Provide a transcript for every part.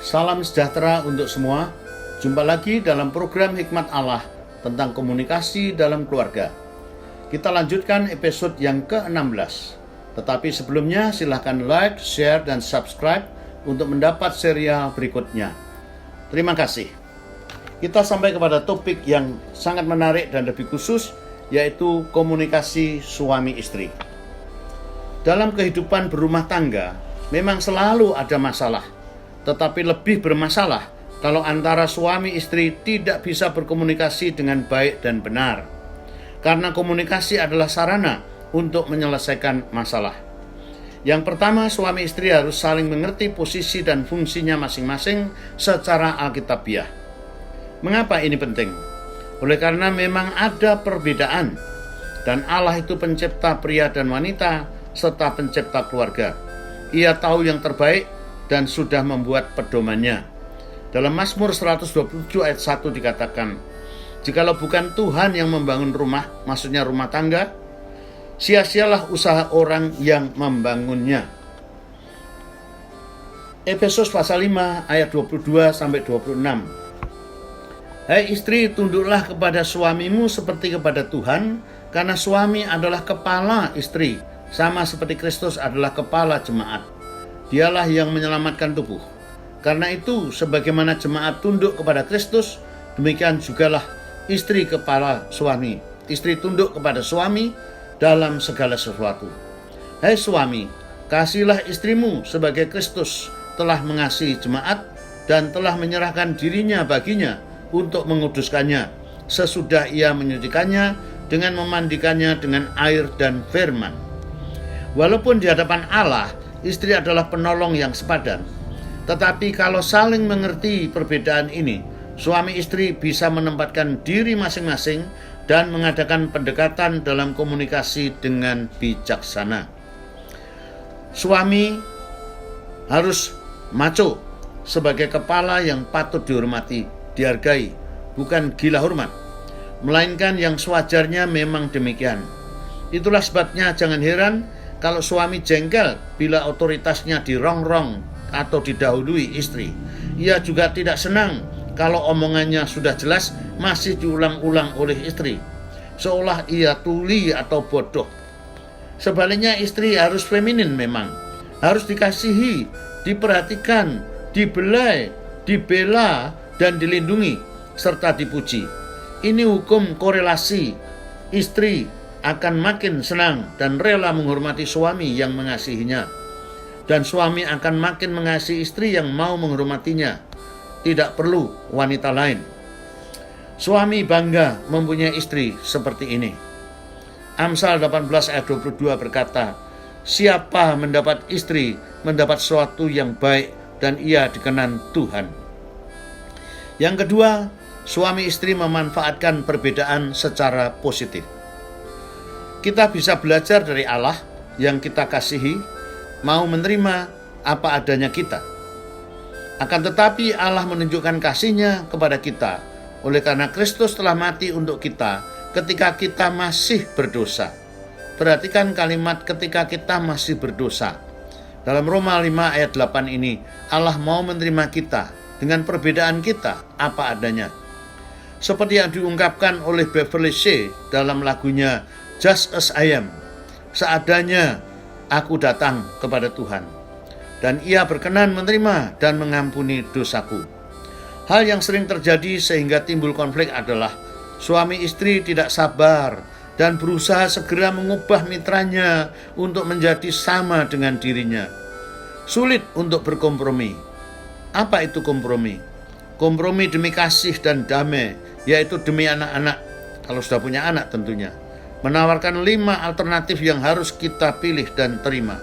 Salam sejahtera untuk semua. Jumpa lagi dalam program Hikmat Allah tentang komunikasi dalam keluarga. Kita lanjutkan episode yang ke-16. Tetapi sebelumnya silahkan like, share, dan subscribe untuk mendapat serial berikutnya. Terima kasih. Kita sampai kepada topik yang sangat menarik dan lebih khusus, yaitu komunikasi suami istri. Dalam kehidupan berumah tangga, memang selalu ada masalah, tetapi lebih bermasalah kalau antara suami istri tidak bisa berkomunikasi dengan baik dan benar. Karena komunikasi adalah sarana untuk menyelesaikan masalah. Yang pertama, suami istri harus saling mengerti posisi dan fungsinya masing-masing secara alkitabiah. Mengapa ini penting? Oleh karena memang ada perbedaan, dan Allah itu pencipta pria dan wanita serta pencipta keluarga. Ia tahu yang terbaik dan sudah membuat pedomannya. Dalam Mazmur 127 ayat 1 dikatakan, "Jikalau bukan Tuhan yang membangun rumah," maksudnya rumah tangga, "sia-sialah usaha orang yang membangunnya." Efesus pasal 5 ayat 22 sampai 26. "Hai istri, tunduklah kepada suamimu seperti kepada Tuhan, karena suami adalah kepala istri, sama seperti Kristus adalah kepala jemaat. Dialah yang menyelamatkan tubuh. Karena itu, sebagaimana jemaat tunduk kepada Kristus, demikian jugalah istri kepala suami. Istri tunduk kepada suami dalam segala sesuatu. Hai suami, kasihilah istrimu sebagai Kristus telah mengasihi jemaat dan telah menyerahkan dirinya baginya untuk menguduskannya, sesudah ia menyucikannya dengan memandikannya dengan air dan firman." Walaupun di hadapan Allah, istri adalah penolong yang sepadan, tetapi kalau saling mengerti perbedaan ini, suami istri bisa menempatkan diri masing-masing dan mengadakan pendekatan dalam komunikasi dengan bijaksana. Suami harus maco sebagai kepala yang patut dihormati, dihargai, bukan gila hormat, melainkan yang sewajarnya memang demikian. Itulah sebabnya jangan heran kalau suami jengkel bila otoritasnya dirongrong atau didahului istri. Ia juga tidak senang kalau omongannya sudah jelas masih diulang-ulang oleh istri, seolah ia tuli atau bodoh. Sebaliknya istri harus feminin memang, harus dikasihi, diperhatikan, dibelai, dibela, dan dilindungi, serta dipuji. Ini hukum korelasi. Istri akan makin senang dan rela menghormati suami yang mengasihinya, dan suami akan makin mengasihi istri yang mau menghormatinya. Tidak perlu wanita lain. Suami bangga mempunyai istri seperti ini. Amsal 18 ayat 22 berkata, "Siapa mendapat istri mendapat sesuatu yang baik, dan ia dikenan Tuhan." Yang kedua, suami istri memanfaatkan perbedaan secara positif. Kita bisa belajar dari Allah yang kita kasihi, mau menerima apa adanya kita. Akan tetapi Allah menunjukkan kasih-Nya kepada kita oleh karena Kristus telah mati untuk kita ketika kita masih berdosa. Perhatikan kalimat ketika kita masih berdosa. Dalam Roma 5 ayat 8 ini, Allah mau menerima kita dengan perbedaan kita apa adanya. Seperti yang diungkapkan oleh Beverly Shea dalam lagunya Just As I Am, "Seadanya aku datang kepada Tuhan, dan Ia berkenan menerima dan mengampuni dosaku." Hal yang sering terjadi sehingga timbul konflik adalah suami istri tidak sabar dan berusaha segera mengubah mitranya untuk menjadi sama dengan dirinya. Sulit untuk berkompromi. Apa itu kompromi? Kompromi demi kasih dan damai, yaitu demi anak-anak, kalau sudah punya anak tentunya. Menawarkan 5 alternatif yang harus kita pilih dan terima.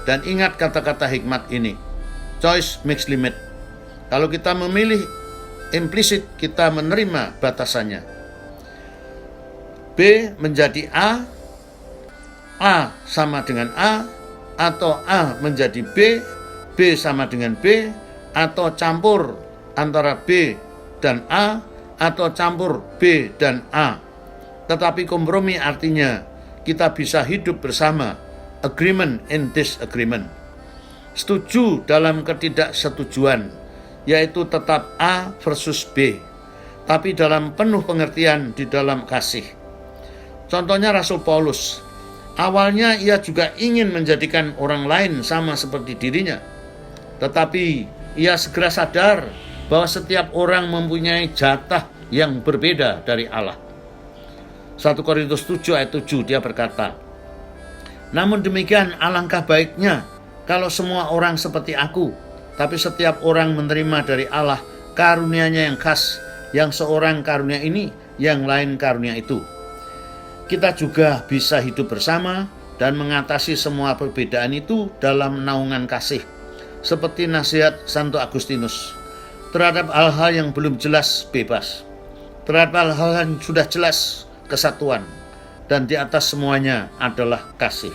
Dan ingat kata-kata hikmat ini, choice makes limit. Kalau kita memilih implisit, kita menerima batasannya. B menjadi A sama dengan A, atau A menjadi B sama dengan B, atau campur antara B dan A, atau campur B dan A. Tetapi kompromi artinya kita bisa hidup bersama, agreement in disagreement. Setuju dalam ketidaksetujuan, yaitu tetap A versus B, tapi dalam penuh pengertian di dalam kasih. Contohnya Rasul Paulus, awalnya ia juga ingin menjadikan orang lain sama seperti dirinya, tetapi ia segera sadar bahwa setiap orang mempunyai jatah yang berbeda dari Allah. 1 Korintus 7 ayat 7 dia berkata, namun demikian alangkah baiknya kalau semua orang seperti aku, tapi setiap orang menerima dari Allah karunia-Nya yang khas, yang seorang karunia ini, yang lain karunia itu. Kita juga bisa hidup bersama dan mengatasi semua perbedaan itu dalam naungan kasih, seperti nasihat Santo Agustinus. Terhadap hal-hal yang belum jelas, bebas. Terhadap hal-hal yang sudah jelas, kesatuan, dan di atas semuanya adalah kasih.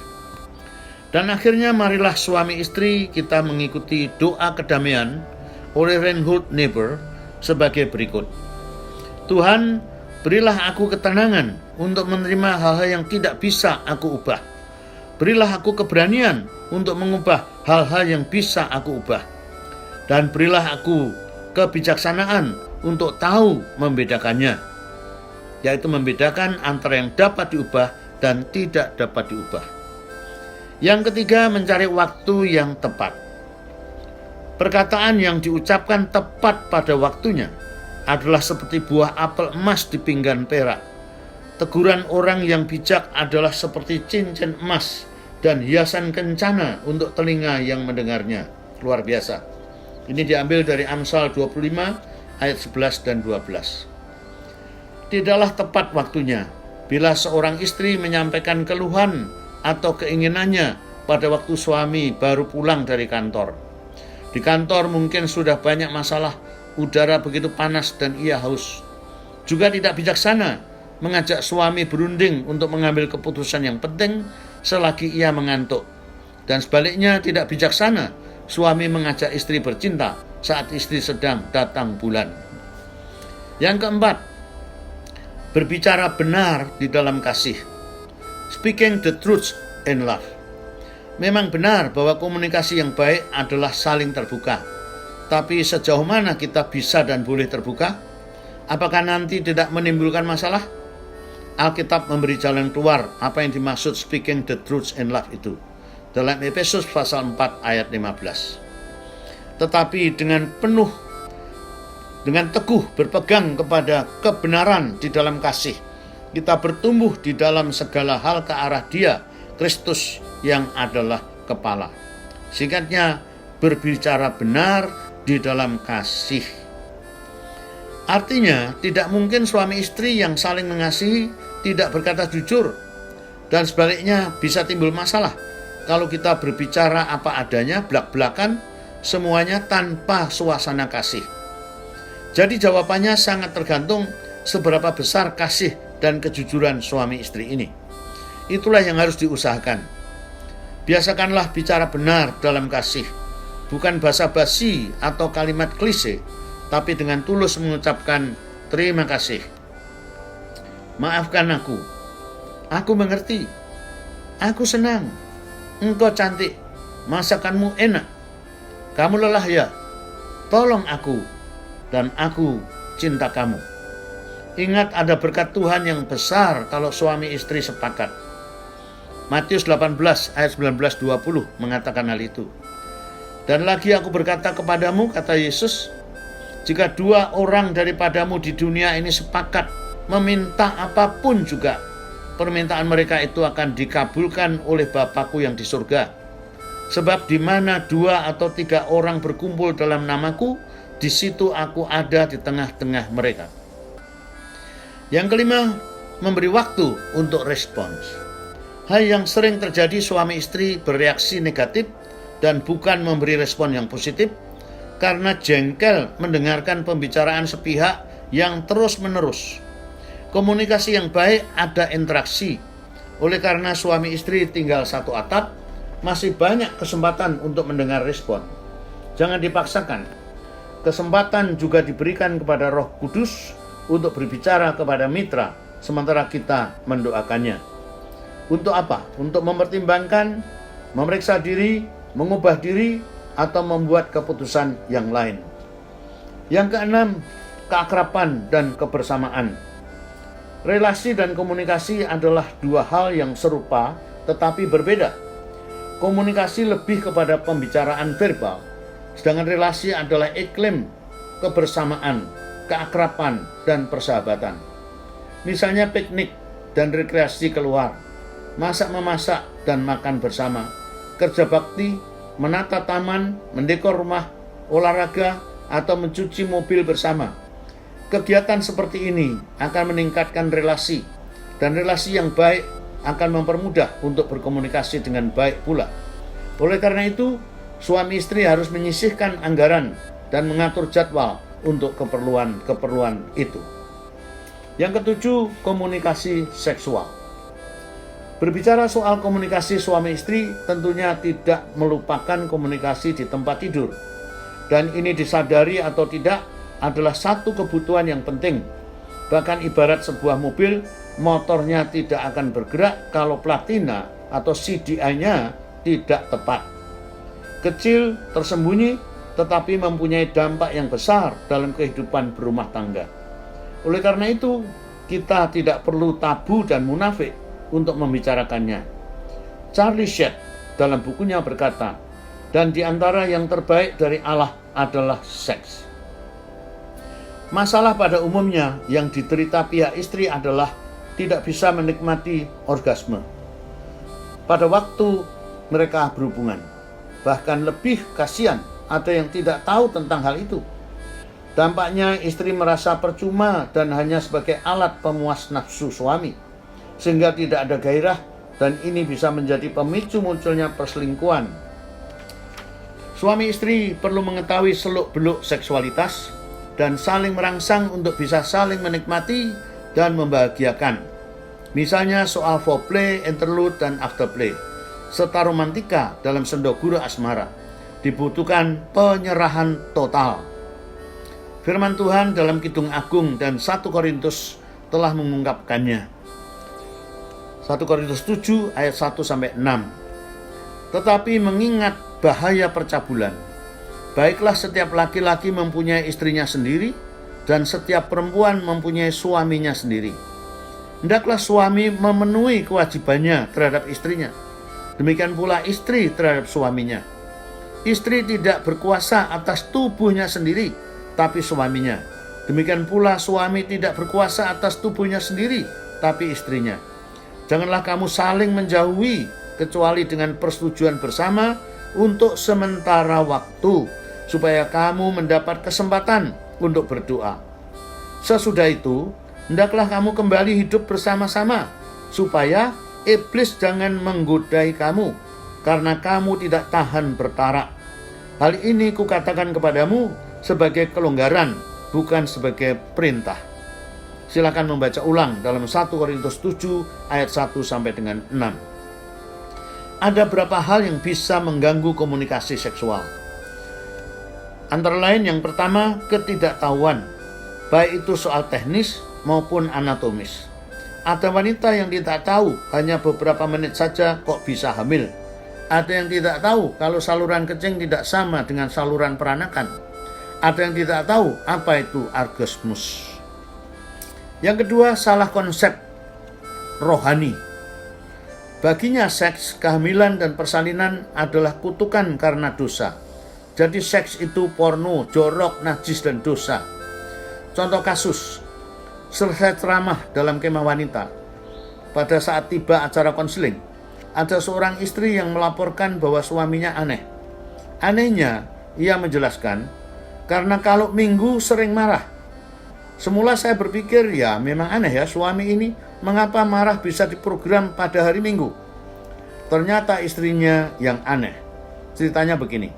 Dan akhirnya marilah suami istri kita mengikuti doa kedamaian oleh Reinhold Niebuhr sebagai berikut. Tuhan, berilah aku ketenangan untuk menerima hal-hal yang tidak bisa aku ubah. Berilah aku keberanian untuk mengubah hal-hal yang bisa aku ubah. Dan berilah aku kebijaksanaan untuk tahu membedakannya, yaitu membedakan antara yang dapat diubah dan tidak dapat diubah. Yang ketiga, mencari waktu yang tepat. Perkataan yang diucapkan tepat pada waktunya adalah seperti buah apel emas di pinggan perak. Teguran orang yang bijak adalah seperti cincin emas dan hiasan kencana untuk telinga yang mendengarnya. Luar biasa. Ini diambil dari Amsal 25 ayat 11 dan 12. Tidaklah tepat waktunya bila seorang istri menyampaikan keluhan atau keinginannya pada waktu suami baru pulang dari kantor. Di kantor mungkin sudah banyak masalah, udara begitu panas dan ia haus. Juga tidak bijaksana mengajak suami berunding untuk mengambil keputusan yang penting selagi ia mengantuk. Dan sebaliknya tidak bijaksana suami mengajak istri bercinta saat istri sedang datang bulan. Yang keempat, berbicara benar di dalam kasih. Speaking the truth in love. Memang benar bahwa komunikasi yang baik adalah saling terbuka. Tapi sejauh mana kita bisa dan boleh terbuka? Apakah nanti tidak menimbulkan masalah? Alkitab memberi jalan keluar apa yang dimaksud speaking the truth in love itu. Dalam Efesus pasal 4 ayat 15. Tetapi dengan teguh berpegang kepada kebenaran di dalam kasih, kita bertumbuh di dalam segala hal ke arah Dia, Kristus yang adalah kepala. Singkatnya, berbicara benar di dalam kasih. Artinya, tidak mungkin suami istri yang saling mengasihi tidak berkata jujur, dan sebaliknya bisa timbul masalah kalau kita berbicara apa adanya, blak-blakan, semuanya tanpa suasana kasih. Jadi jawabannya sangat tergantung seberapa besar kasih dan kejujuran suami istri ini. Itulah yang harus diusahakan. Biasakanlah bicara benar dalam kasih, bukan basa-basi atau kalimat klise, tapi dengan tulus mengucapkan terima kasih. Maafkan aku mengerti, aku senang, engkau cantik, masakanmu enak, kamu lelah ya, tolong aku, dan aku cinta kamu. Ingat, ada berkat Tuhan yang besar kalau suami istri sepakat. Matius 18 ayat 19-20 mengatakan hal itu. Dan lagi aku berkata kepadamu, kata Yesus, jika 2 orang daripadamu di dunia ini sepakat meminta apapun juga, permintaan mereka itu akan dikabulkan oleh Bapakku yang di surga. Sebab di mana 2 atau 3 orang berkumpul dalam namaku, di situ aku ada di tengah-tengah mereka. Yang kelima, memberi waktu untuk respons. Hal yang sering terjadi, suami istri bereaksi negatif dan bukan memberi respon yang positif karena jengkel mendengarkan pembicaraan sepihak yang terus-menerus. Komunikasi yang baik ada interaksi. Oleh karena suami istri tinggal satu atap, masih banyak kesempatan untuk mendengar respon. Jangan dipaksakan. Kesempatan juga diberikan kepada Roh Kudus untuk berbicara kepada mitra sementara kita mendoakannya. Untuk apa? Untuk mempertimbangkan, memeriksa diri, mengubah diri, atau membuat keputusan yang lain. Yang keenam, keakraban dan kebersamaan. Relasi dan komunikasi adalah dua hal yang serupa tetapi berbeda. Komunikasi lebih kepada pembicaraan verbal, sedangkan relasi adalah iklim kebersamaan, keakraban, dan persahabatan. Misalnya piknik dan rekreasi keluar, masak-memasak dan makan bersama, kerja bakti, menata taman, mendekor rumah, olahraga, atau mencuci mobil bersama. Kegiatan seperti ini akan meningkatkan relasi, dan relasi yang baik akan mempermudah untuk berkomunikasi dengan baik pula. Oleh karena itu, suami istri harus menyisihkan anggaran dan mengatur jadwal untuk keperluan-keperluan itu. Yang ketujuh, komunikasi seksual. Berbicara soal komunikasi suami istri, tentunya tidak melupakan komunikasi di tempat tidur. Dan ini disadari atau tidak adalah satu kebutuhan yang penting. Bahkan ibarat sebuah mobil, motornya tidak akan bergerak kalau platina atau CDI-nya tidak tepat. Kecil, tersembunyi, tetapi mempunyai dampak yang besar dalam kehidupan berumah tangga. Oleh karena itu, kita tidak perlu tabu dan munafik untuk membicarakannya. Charlie Shedd dalam bukunya berkata, dan di antara yang terbaik dari Allah adalah seks. Masalah pada umumnya yang diderita pihak istri adalah tidak bisa menikmati orgasme pada waktu mereka berhubungan. Bahkan lebih kasihan, ada yang tidak tahu tentang hal itu. Dampaknya istri merasa percuma dan hanya sebagai alat pemuas nafsu suami, sehingga tidak ada gairah, dan ini bisa menjadi pemicu munculnya perselingkuhan. Suami istri perlu mengetahui seluk-beluk seksualitas dan saling merangsang untuk bisa saling menikmati dan membahagiakan. Misalnya soal foreplay, interlude, dan afterplay, serta romantika dalam sendogura asmara. Dibutuhkan penyerahan total. Firman Tuhan dalam Kidung Agung dan 1 Korintus telah mengungkapkannya. 1 Korintus 7 ayat 1-6. Tetapi mengingat bahaya percabulan, baiklah setiap laki-laki mempunyai istrinya sendiri, dan setiap perempuan mempunyai suaminya sendiri. Hendaklah suami memenuhi kewajibannya terhadap istrinya, demikian pula istri terhadap suaminya. Istri tidak berkuasa atas tubuhnya sendiri, tapi suaminya. Demikian pula suami tidak berkuasa atas tubuhnya sendiri, tapi istrinya. Janganlah kamu saling menjauhi, kecuali dengan persetujuan bersama untuk sementara waktu, supaya kamu mendapat kesempatan untuk berdoa. Sesudah itu, hendaklah kamu kembali hidup bersama-sama, supaya iblis jangan menggodai kamu, karena kamu tidak tahan bertarak. Hal ini kukatakan kepadamu sebagai kelonggaran, bukan sebagai perintah. Silakan membaca ulang dalam 1 Korintus 7 ayat 1-6. Ada beberapa hal yang bisa mengganggu komunikasi seksual. Antara lain yang pertama, ketidaktahuan, baik itu soal teknis maupun anatomis. Ada wanita yang tidak tahu hanya beberapa menit saja kok bisa hamil. Ada yang tidak tahu kalau saluran kencing tidak sama dengan saluran peranakan. Ada yang tidak tahu apa itu orgasmus. Yang kedua, salah konsep rohani. Baginya seks, kehamilan, dan persalinan adalah kutukan karena dosa. Jadi seks itu porno, jorok, najis, dan dosa. Contoh kasus, selesai ceramah dalam kemah wanita. Pada saat tiba acara konseling, ada seorang istri yang melaporkan bahwa suaminya aneh. Anehnya, ia menjelaskan, karena kalau minggu sering marah. Semula saya berpikir, ya memang aneh ya suami ini, mengapa marah bisa diprogram pada hari Minggu. Ternyata istrinya yang aneh. Ceritanya begini,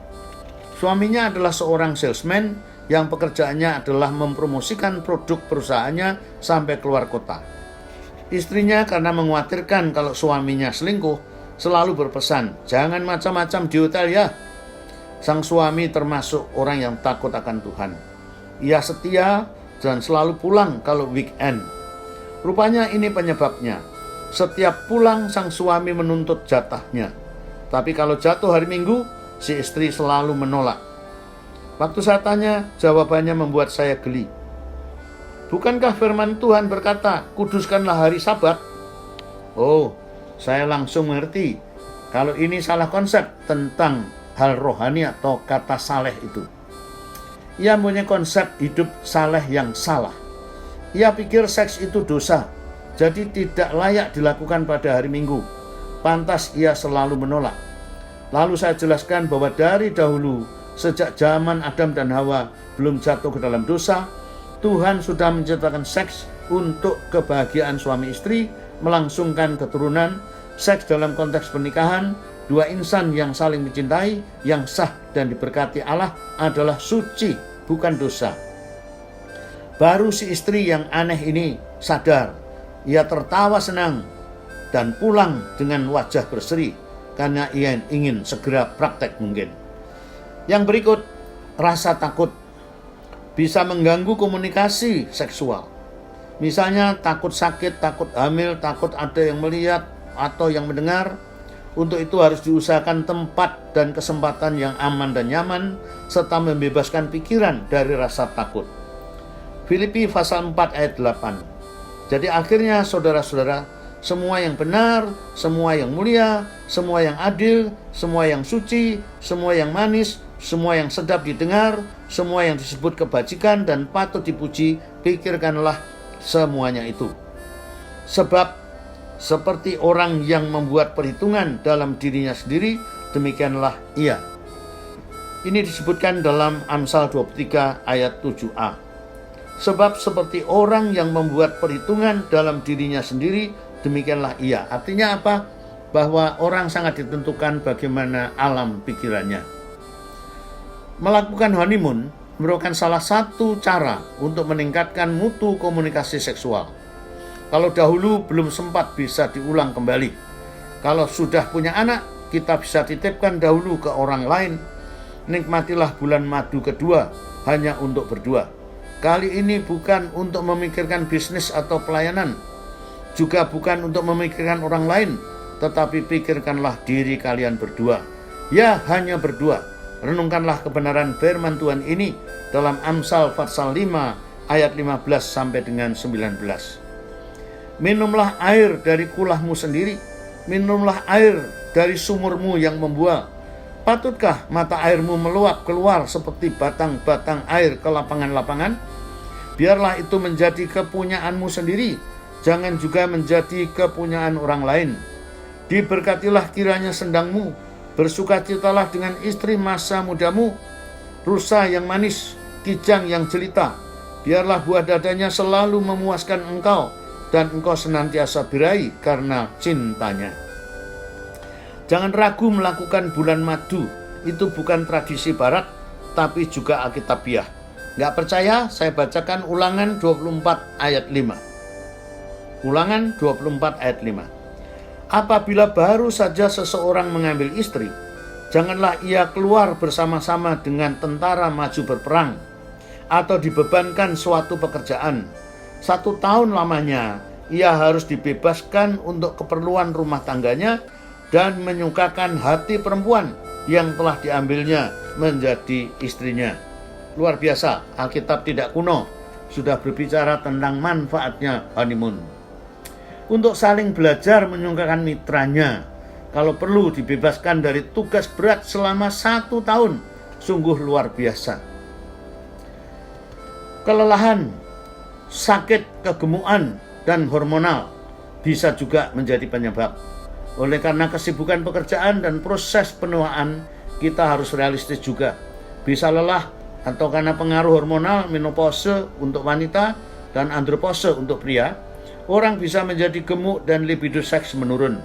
suaminya adalah seorang salesman yang pekerjaannya adalah mempromosikan produk perusahaannya sampai keluar kota. Istrinya karena mengkhawatirkan kalau suaminya selingkuh, selalu berpesan, jangan macam-macam di hotel ya. Sang suami termasuk orang yang takut akan Tuhan. Ia setia dan selalu pulang kalau weekend. Rupanya ini penyebabnya. Setiap pulang sang suami menuntut jatahnya. Tapi kalau jatuh hari Minggu, si istri selalu menolak. Waktu saya tanya, jawabannya membuat saya geli. Bukankah firman Tuhan berkata, kuduskanlah hari Sabat? Oh, saya langsung mengerti kalau ini salah konsep tentang hal rohani atau kata saleh itu. Ia punya konsep hidup saleh yang salah. Ia pikir seks itu dosa, jadi tidak layak dilakukan pada hari Minggu. Pantas ia selalu menolak. Lalu saya jelaskan bahwa dari dahulu, sejak zaman Adam dan Hawa belum jatuh ke dalam dosa, Tuhan sudah menciptakan seks untuk kebahagiaan suami istri, melangsungkan keturunan. Seks dalam konteks pernikahan, dua insan yang saling mencintai, yang sah dan diberkati Allah adalah suci, bukan dosa. Baru si istri yang aneh ini sadar. Ia tertawa senang dan pulang dengan wajah berseri karena ia ingin segera praktek mungkin. Yang berikut, rasa takut bisa mengganggu komunikasi seksual. Misalnya takut sakit, takut hamil, takut ada yang melihat atau yang mendengar. Untuk itu harus diusahakan tempat dan kesempatan yang aman dan nyaman, serta membebaskan pikiran dari rasa takut. Filipi pasal 4 ayat 8. Jadi akhirnya saudara-saudara, semua yang benar, semua yang mulia, semua yang adil, semua yang suci, semua yang manis, semua yang sedap didengar, semua yang disebut kebajikan dan patut dipuji, pikirkanlah semuanya itu. Sebab seperti orang yang membuat perhitungan dalam dirinya sendiri, demikianlah ia. Ini disebutkan dalam Amsal 23 ayat 7a. Sebab seperti orang yang membuat perhitungan dalam dirinya sendiri, demikianlah ia. Artinya apa? Bahwa orang sangat ditentukan bagaimana alam pikirannya. Melakukan honeymoon merupakan salah satu cara untuk meningkatkan mutu komunikasi seksual. Kalau dahulu belum sempat bisa diulang kembali. Kalau sudah punya anak, kita bisa titipkan dahulu ke orang lain. Nikmatilah bulan madu kedua hanya untuk berdua. Kali ini bukan untuk memikirkan bisnis atau pelayanan, juga bukan untuk memikirkan orang lain, tetapi pikirkanlah diri kalian berdua. Ya, hanya berdua. Renungkanlah kebenaran firman Tuhan ini dalam Amsal pasal 5 ayat 15 sampai dengan 19. Minumlah air dari kulahmu sendiri, minumlah air dari sumurmu yang membual. Patutkah mata airmu meluap keluar seperti batang-batang air ke lapangan-lapangan? Biarlah itu menjadi kepunyaanmu sendiri, jangan juga menjadi kepunyaan orang lain. Diberkatilah kiranya sendangmu, bersukacitalah dengan istri masa mudamu, rusa yang manis, kijang yang jelita. Biarlah buah dadanya selalu memuaskan engkau, dan engkau senantiasa birahi karena cintanya. Jangan ragu melakukan bulan madu, itu bukan tradisi barat, tapi juga Alkitabiah. Nggak percaya? Saya bacakan Ulangan 24 ayat 5. Ulangan 24 ayat 5. Apabila baru saja seseorang mengambil istri, janganlah ia keluar bersama-sama dengan tentara maju berperang, atau dibebankan suatu pekerjaan. 1 tahun lamanya, ia harus dibebaskan untuk keperluan rumah tangganya, dan menyukakan hati perempuan yang telah diambilnya menjadi istrinya. Luar biasa, Alkitab tidak kuno, sudah berbicara tentang manfaatnya honeymoon. Untuk saling belajar menyukakan mitranya, kalau perlu dibebaskan dari tugas berat selama 1 tahun, sungguh luar biasa. Kelelahan, sakit, kegemukan, dan hormonal bisa juga menjadi penyebab. Oleh karena kesibukan pekerjaan dan proses penuaan, kita harus realistis juga. Bisa lelah atau karena pengaruh hormonal, menopause untuk wanita dan andropause untuk pria, orang bisa menjadi gemuk dan libido seks menurun.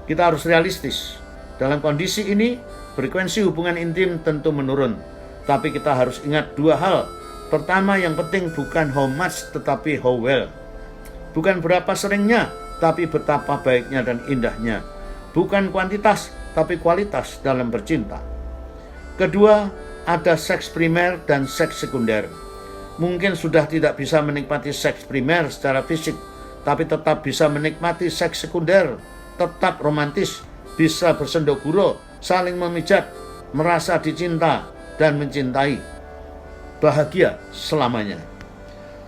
Kita harus realistis. Dalam kondisi ini, frekuensi hubungan intim tentu menurun. Tapi kita harus ingat 2 hal. Pertama, yang penting bukan how much, tetapi how well. Bukan berapa seringnya, tapi betapa baiknya dan indahnya. Bukan kuantitas, tapi kualitas dalam bercinta. Kedua, ada seks primer dan seks sekunder. Mungkin sudah tidak bisa menikmati seks primer secara fisik, tapi tetap bisa menikmati seks sekunder, tetap romantis, bisa bersendoguro, saling memijat, merasa dicinta, dan mencintai. Bahagia selamanya.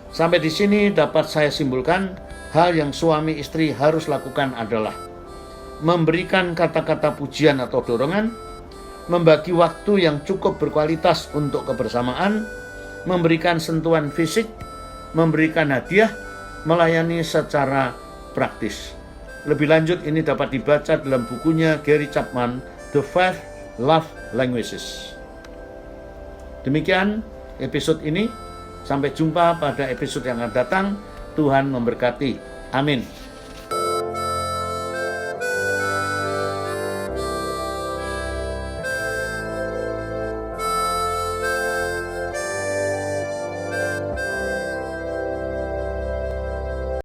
Sampai di sini dapat saya simpulkan, hal yang suami istri harus lakukan adalah memberikan kata-kata pujian atau dorongan, membagi waktu yang cukup berkualitas untuk kebersamaan, memberikan sentuhan fisik, memberikan hadiah, melayani secara praktis. Lebih lanjut ini dapat dibaca dalam bukunya Gary Chapman, The 5 Love Languages. Demikian episode ini. Sampai jumpa pada episode yang akan datang. Tuhan memberkati. Amin.